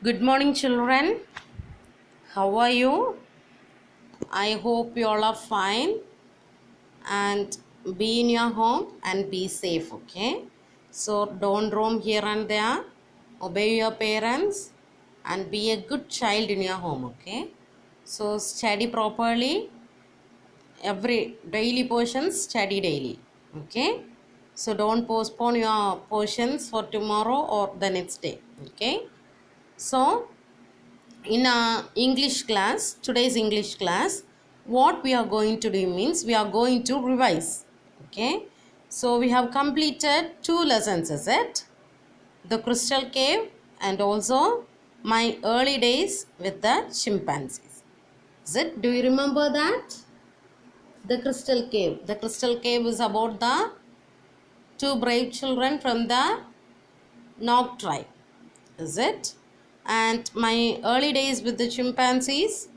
Good morning, children. How are you? I hope you all are fine and be in your home and be safe, okay? So don't roam here and there. Obey your parents and be a good child in your home, okay? So study properly. Every daily portions, study daily, okay? So don't postpone your portions for tomorrow or the next day, okay? So in our English class, today's English class, what we are going to do means we are going to revise. Okay, so we have completed two lessons, is it? The crystal cave and also my early days with the chimpanzees. Is it? Do you remember that? The crystal cave. The crystal cave is about the two brave children from the Nog tribe. Is it? And my early days with the chimpanzees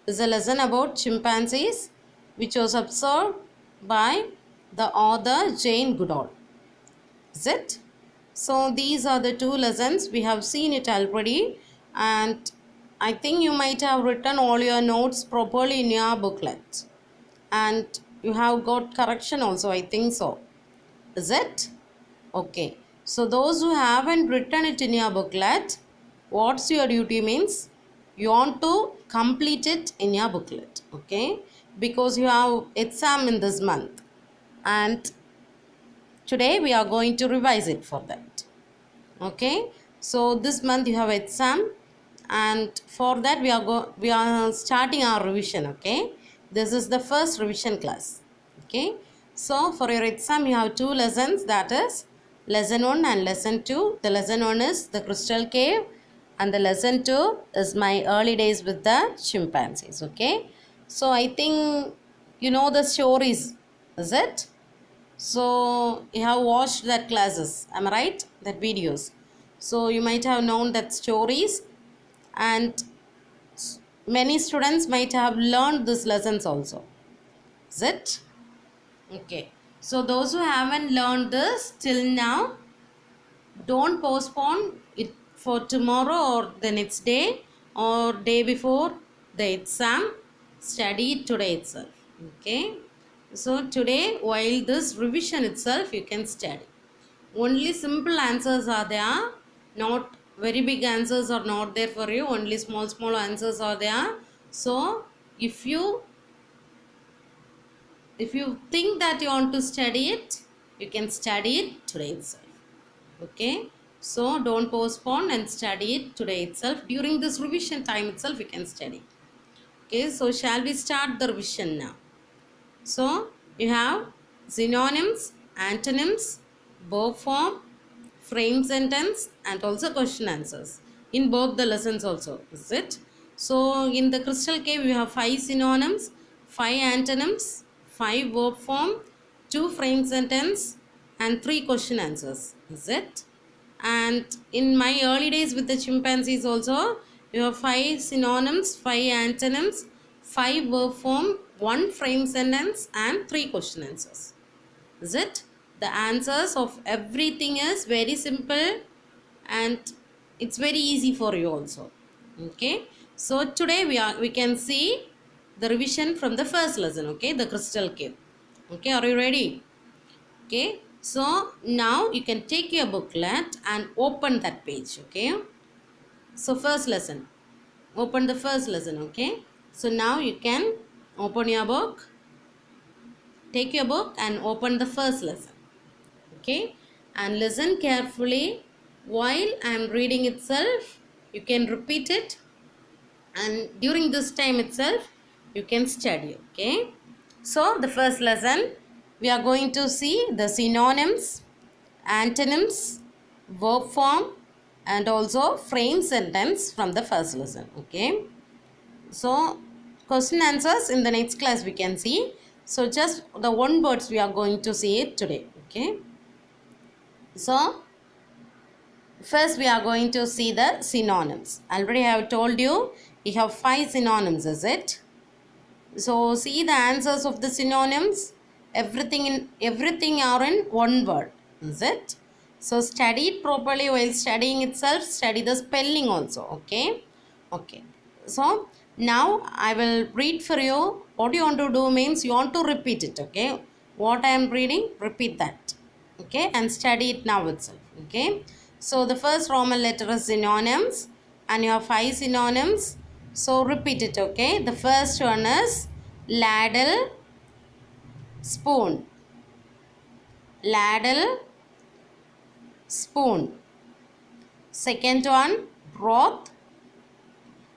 is a lesson about chimpanzees which was observed by the author Jane Goodall. Is it? So these are the two lessons. We have seen it already and I think you might have written all your notes properly in your booklet. And you have got correction also, I think so. Is it? Okay. So those who haven't written it in your booklet, what's your duty means? You want to complete it in your booklet. Okay. Because you have exam in this month. And today we are going to revise it for that. Okay. So this month you have exam. And for that we are starting our revision. Okay. This is the first revision class. Okay. So for your exam you have two lessons, that is lesson 1 and lesson 2. The lesson 1 is the crystal cave and the lesson 2 is my early days with the chimpanzees. Okay. So I think you know the stories, is it? So you have watched that classes, am I right? That videos. So you might have known that stories and many students might have learned these lessons also. Is it? Okay. So those who haven't learned this till now, don't postpone it for tomorrow or the next day or day before the exam. Study it today itself. Okay. So today while this revision itself you can study. Only simple answers are there, not very big answers are not there for you, only small answers are there. So if you think that you want to study it, you can study it today itself. Okay, so don't postpone and study it today itself. During this revision time itself you can study. Okay, so shall we start the revision now? So you have synonyms, antonyms, verb form, frame sentence and also question answers in both the lessons also, is it? So in the crystal cave you have 5 synonyms, 5 antonyms, 5 verb form, 2 frame sentence and 3 question answers, is it? And in my early days with the chimpanzees also you have 5 synonyms, 5 antonyms, 5 verb form, 1 frame sentence and 3 question answers, is it? The answers of everything is very simple and it's very easy for you also. Okay, so today we can see the revision from the first lesson. Okay, the crystal cave. Okay, are you ready? Okay, so now you can take your booklet and open that page. Okay, so first lesson, open the first lesson. Okay, so now you can open your book, take your book and open the first lesson. Okay, and listen carefully while I am reading itself. You can repeat it and during this time itself you can study. Okay, so the first lesson we are going to see the synonyms, antonyms, verb form and also frame sentence from the first lesson. Okay, so question answers in the next class we can see. So just the one words we are going to see it today. Okay, so first we are going to see the synonyms. Already I have told you we have 5 synonyms, is it? So see the answers of the synonyms. Everything are in one word, is it? So study it properly. While studying itself, study the spelling also. Okay. Okay. So now I will read for you. What you want to do means you want to repeat it. Okay. What I am reading, repeat that. Okay. And study it now itself. Okay. So the first Roman letter is synonyms, and you have 5 synonyms. So repeat it. Okay. The first one is ladle, spoon. Ladle, spoon. Second one, broth,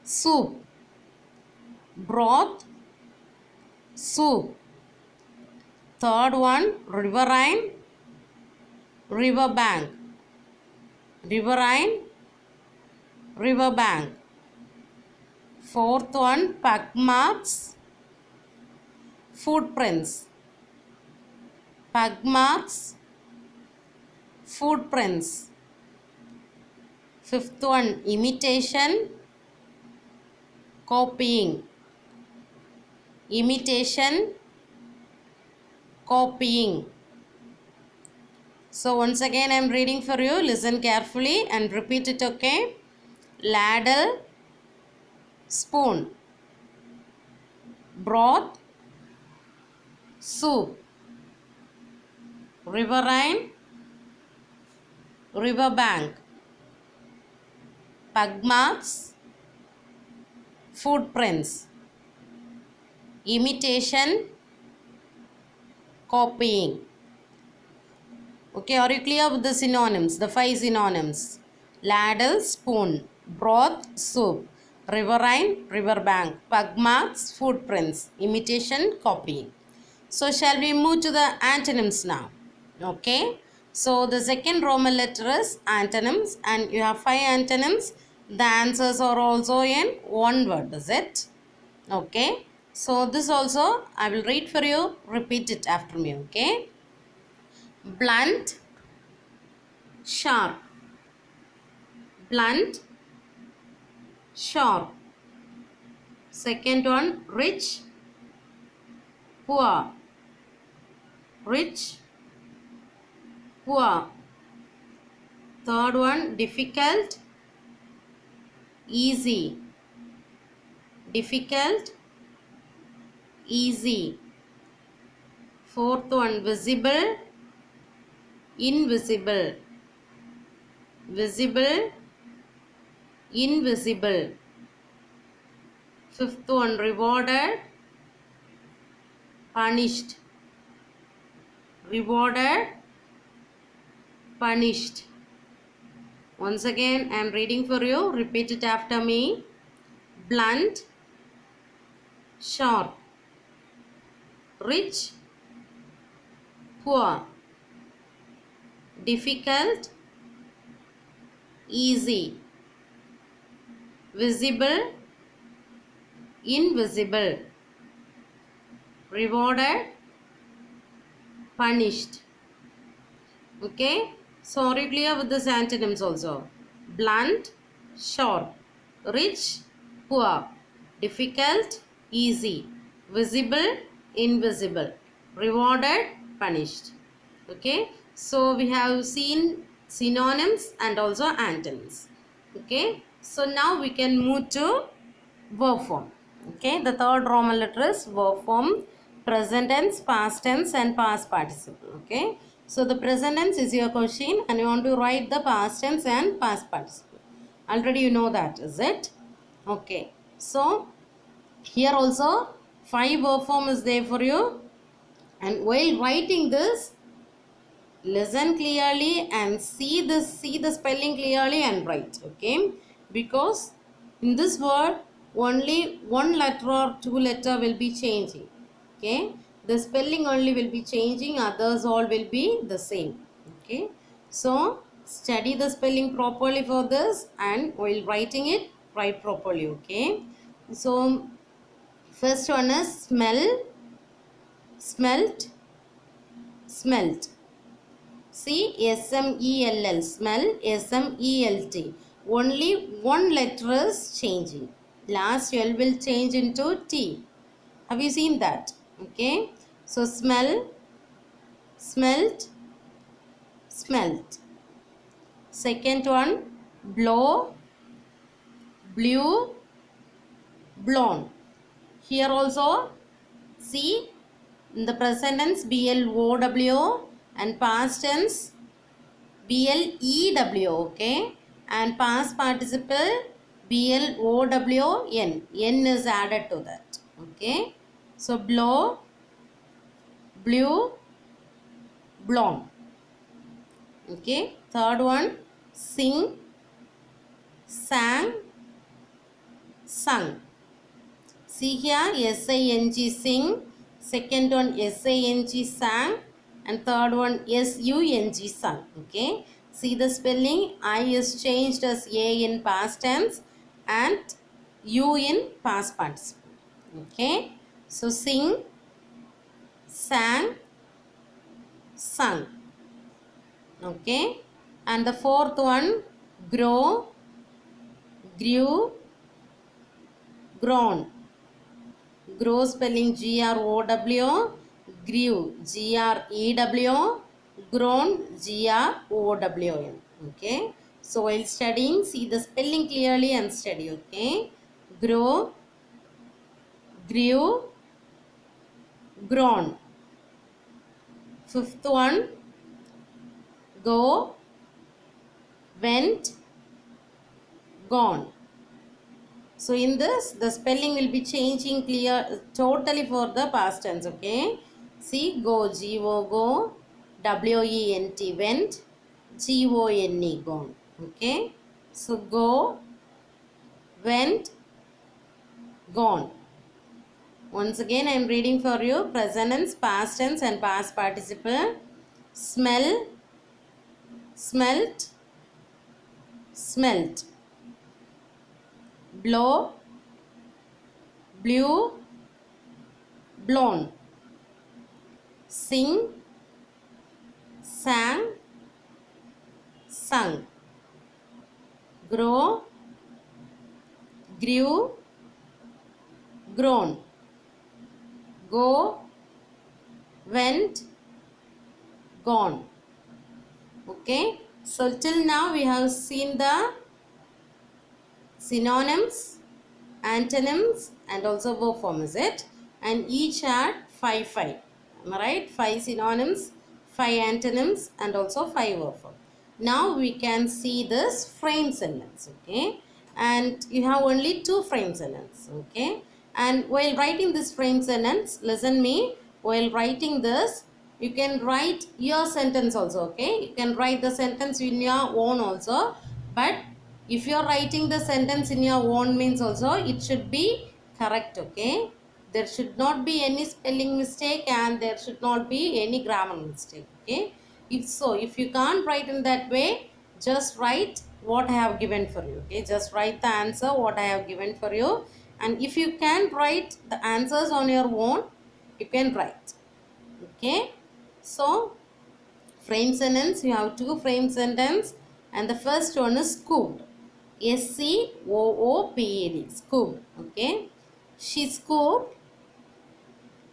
soup. Broth, soup. Third one, riverine, river bank. Riverine, river bank. Fourth one, pug marks, footprints. Pug marks, footprints. Fifth one, imitation, copying. Imitation, copying. So once again I am reading for you. Listen carefully and repeat it. Okay. Ladle, spoon. Broth, soup. Riverine, river bank. Pug marks, footprints. Imitation, copying. Okay, are you clear with the synonyms? The 5 synonyms. Ladle, spoon. Broth, soup. Riverine, river bank. Pug marks, footprints. Imitation, copying. So shall we move to the antonyms now? Okay. So the second Roman letter is antonyms, and you have 5 antonyms. The answers are also in one word, is it? Okay. So this also I will read for you. Repeat it after me. Okay. Blunt, sharp. Blunt, sharp. Second one, rich, poor. Rich, poor. Third one, difficult, easy. Difficult, easy. Fourth one, visible, invisible. Visible, invisible. Fifth one, rewarded, punished. Rewarded, punished. Once again I am reading for you. Repeat it after me. Blunt, sharp. Rich, poor. Difficult, easy. Visible, invisible. Rewarded, punished. Okay. So are you clear with this antonyms also? Blunt, sharp. Rich, poor. Difficult, easy. Visible, invisible. Rewarded, punished. Okay. So we have seen synonyms and also antonyms. Okay. So now we can move to verb form. Okay. The third Roman letter is verb form. Present tense, past tense and past participle. Okay. So the present tense is your question, and you want to write the past tense and past participle. Already you know that, is it? Okay. So here also 5 verb form is there for you, and while writing this, listen clearly and see the spelling clearly and write. Okay. Because in this word only one letter or 2 letter will be changing. Okay. The spelling only will be changing, others all will be the same. Okay. So study the spelling properly for this, and while writing it, write properly. Okay. So first one is smell, smelt, smelt. See, S-M-E-L-L, smell, S-M-E-L-T. Only one letter is changing. Last L will change into T. Have you seen that? Okay. So smell, smelt, smelt. Second one, blow, blew, blown. Here also, see, in the present tense BLOW and past tense BLEW, okay, and past participle BLOWN. N is added to that, okay. So blow, blew, blown, okay. Third one, sing, sang, sung. See here, SING, sing. Second one, SING, sang. And third one, SUNG, sung. Okay. See the spelling. I is changed as A in past tense and U in past participle. Okay. So, sing, sang, sung. Okay. And the fourth one, grow, grew, grown. Grow spelling GROW, grew GREW, grown GROWN. Okay. So while studying, see the spelling clearly and study. Okay. Grow, grew, grown. Fifth one, go, went, gone. So in this, the spelling will be changing totally for the past tense, okay. See, go, G-O, go, W-E-N-T, went, G-O-N-E, gone, okay. So go, went, gone. Once again, I am reading for you present tense, past tense and past participle. Smell, smelt, smelt. Blow, blew, blown. Sing, sang, sung. Grow, grew, grown. Go, went, gone. Okay. So till now we have seen the synonyms, antonyms and also verb form, is it? And each had 5. Am I right? 5 synonyms, 5 antonyms and also 5 verb form. Now we can see this frame sentence, okay? And you have only 2 frame sentence, okay? And while writing this frame sentence, listen me, while writing this, you can write your sentence also, okay? You can write the sentence in your own also, but if you are writing the sentence in your own means also, it should be correct, okay? There should not be any spelling mistake and there should not be any grammar mistake, okay? If you can't write in that way, just write what I have given for you, okay? Just write the answer what I have given for you. And if you can't write the answers on your own, you can write, okay? So, frame sentence, you have 2 frame sentence and the first one is scooped. SCOOPED, scooped, okay? She scooped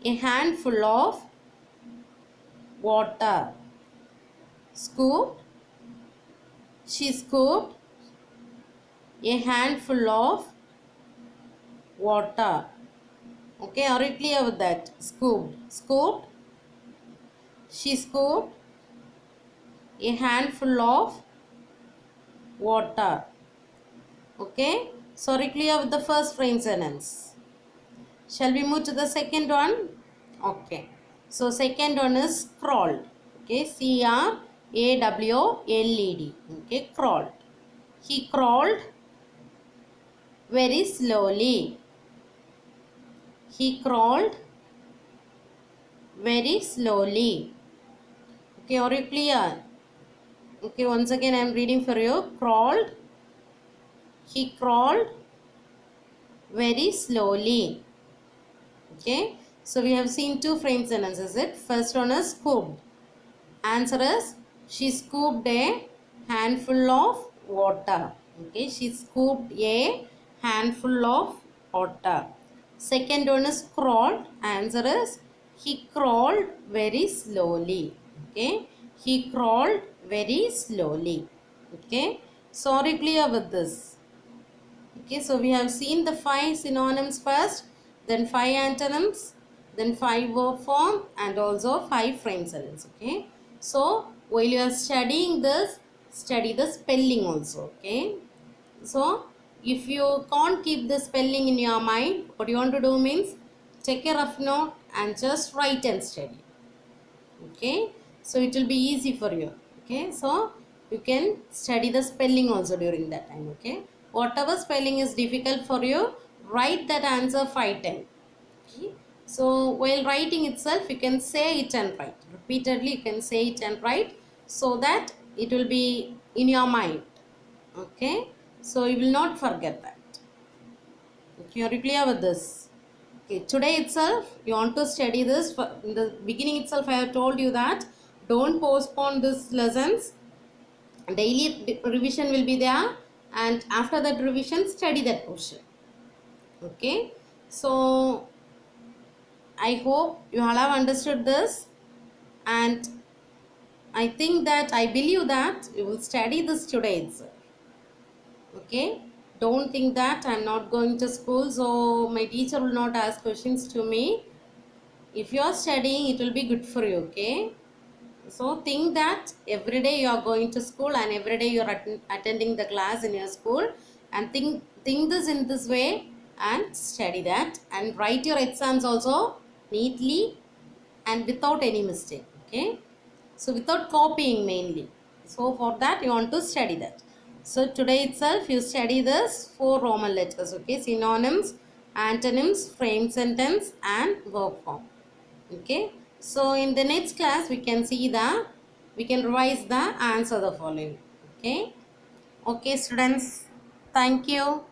a handful of water. Scooped, she scooped a handful of water. Okay, are you clear with that? Scooped, scooped, she scooped a handful of water. Okay, so are you clear with the first frame sentence? Shall we move to the second one? Okay, so second one is crawled. Okay, CRAWLED. Okay, crawled. He crawled very slowly. He crawled very slowly. Okay, are you clear? Okay, once again I am reading for you. Crawled. He crawled very slowly. Okay, so we have seen 2 frame sentences. First one is scooped. Answer is she scooped a handful of water. Okay, she scooped a handful of water. Second one is crawled. Answer is he crawled very slowly. Okay, he crawled very slowly. Okay, so are you clear with this? Okay, so we have seen the 5 synonyms first, then 5 antonyms, then 5 verb form, and also 5 frame sentence. Okay, so while you are studying this, study the spelling also. Okay, so if you can't keep the spelling in your mind, what you want to do means take a rough note and just write and study. Okay, so it will be easy for you. Okay, so you can study the spelling also during that time. Okay, whatever spelling is difficult for you, write that answer 5 times. Okay, so while writing itself, you can say it and write repeatedly. You can say it and write so that it will be in your mind. Okay, so you will not forget that. Okay, are you clear with this? Okay, today itself you want to study this. In the beginning itself I have told you that don't postpone these lessons. Daily revision will be there, and after that revision study that portion. Okay, so I hope you all have understood this, and I think that I believe that you will study this today itself. Okay, don't think that I'm not going to school, so my teacher will not ask questions to me. If you are studying, it will be good for you. Okay, so think that every day you are going to school and every day you are attending the class in your school, and think this in this way and study that and write your exams also neatly and without any mistake. Okay, so without copying mainly. So for that you want to study that. So today itself you study this 4 Roman letters. Okay, synonyms, antonyms, frame sentence, and verb form. Okay, so in the next class we can revise the answer the following. Okay, okay students, thank you.